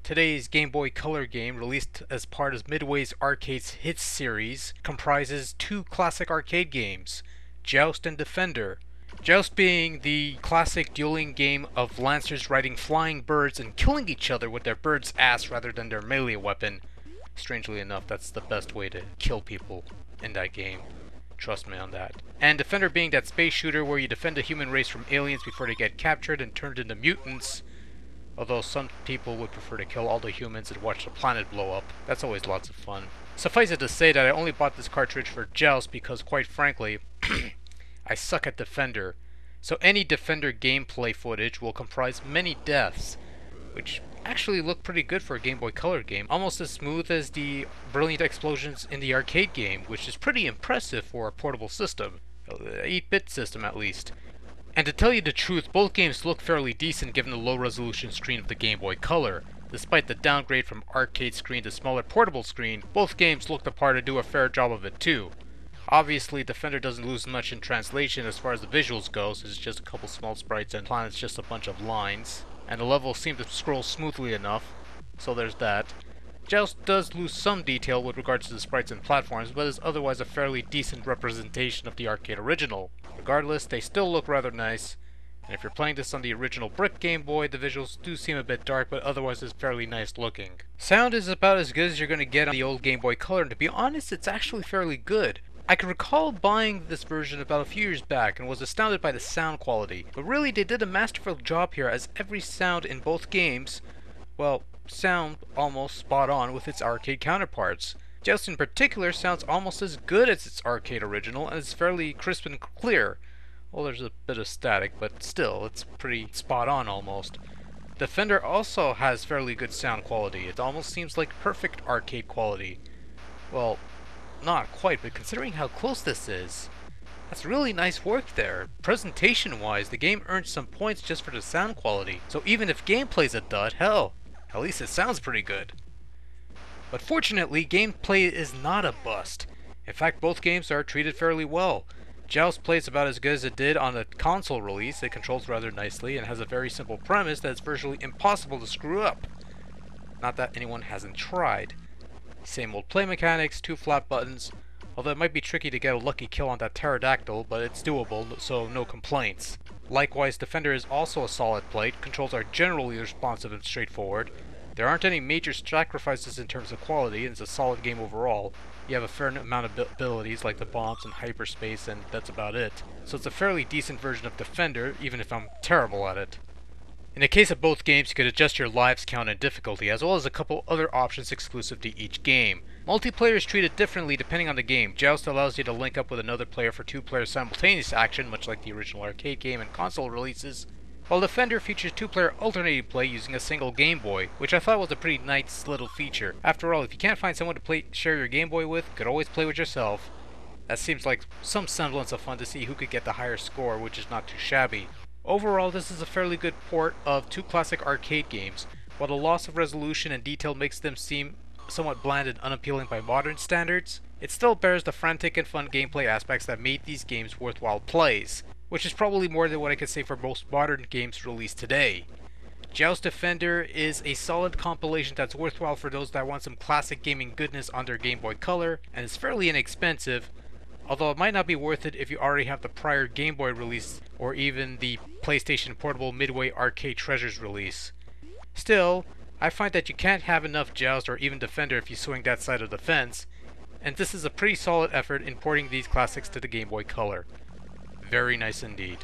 Today's Game Boy Color game, released as part of Midway's Arcade's Hits series, comprises two classic arcade games, Joust and Defender. Joust being the classic dueling game of lancers riding flying birds and killing each other with their bird's ass rather than their melee weapon. Strangely enough, that's the best way to kill people in that game. Trust me on that. And Defender being that space shooter where you defend the human race from aliens before they get captured and turned into mutants. Although some people would prefer to kill all the humans and watch the planet blow up. That's always lots of fun. Suffice it to say that I only bought this cartridge for Joust because, quite frankly, I suck at Defender. So any Defender gameplay footage will comprise many deaths, which actually look pretty good for a Game Boy Color game. Almost as smooth as the brilliant explosions in the arcade game, which is pretty impressive for a portable system. 8-bit system at least. And to tell you the truth, both games look fairly decent given the low resolution screen of the Game Boy Color. Despite the downgrade from arcade screen to smaller portable screen, both games look the part and do a fair job of it too. Obviously, Defender doesn't lose much in translation as far as the visuals goes, it's just a couple small sprites and planets just a bunch of lines. And the levels seem to scroll smoothly enough, so there's that. Joust does lose some detail with regards to the sprites and platforms, but is otherwise a fairly decent representation of the arcade original. Regardless, they still look rather nice, and if you're playing this on the original brick Game Boy, the visuals do seem a bit dark, but otherwise it's fairly nice looking. Sound is about as good as you're going to get on the old Game Boy Color, and to be honest, it's actually fairly good. I can recall buying this version about a few years back and was astounded by the sound quality, but really they did a masterful job here as every sound in both games, well, sound almost spot on with its arcade counterparts. Joust in particular sounds almost as good as its arcade original and is fairly crisp and clear. Well, there's a bit of static, but still, it's pretty spot on almost. Defender also has fairly good sound quality. It almost seems like perfect arcade quality. Well, not quite, but considering how close this is, that's really nice work there. Presentation-wise, the game earned some points just for the sound quality. So even if gameplay's a dud, hell, at least it sounds pretty good. But fortunately, gameplay is not a bust. In fact, both games are treated fairly well. Joust plays about as good as it did on the console release. It controls rather nicely and has a very simple premise that it's virtually impossible to screw up. Not that anyone hasn't tried. Same old play mechanics, 2 flat buttons, although it might be tricky to get a lucky kill on that pterodactyl, but it's doable, so no complaints. Likewise, Defender is also a solid play. Controls are generally responsive and straightforward. There aren't any major sacrifices in terms of quality, and it's a solid game overall. You have a fair amount of abilities like the bombs and hyperspace, and that's about it. So it's a fairly decent version of Defender, even if I'm terrible at it. In the case of both games, you could adjust your lives count and difficulty, as well as a couple other options exclusive to each game. Multiplayer is treated differently depending on the game. Joust allows you to link up with another player for 2 player simultaneous action, much like the original arcade game and console releases, while Defender features 2-player alternating play using a single Game Boy, which I thought was a pretty nice little feature. After all, if you can't find someone to share your Game Boy with, you could always play with yourself. That seems like some semblance of fun to see who could get the higher score, which is not too shabby. Overall, this is a fairly good port of 2 classic arcade games. While the loss of resolution and detail makes them seem somewhat bland and unappealing by modern standards, it still bears the frantic and fun gameplay aspects that made these games worthwhile plays, which is probably more than what I could say for most modern games released today. Joust Defender is a solid compilation that's worthwhile for those that want some classic gaming goodness on their Game Boy Color, and is fairly inexpensive, although it might not be worth it if you already have the prior Game Boy release or even the PlayStation Portable Midway Arcade Treasures release. Still, I find that you can't have enough Joust or even Defender if you swing that side of the fence, and this is a pretty solid effort in porting these classics to the Game Boy Color. Very nice indeed.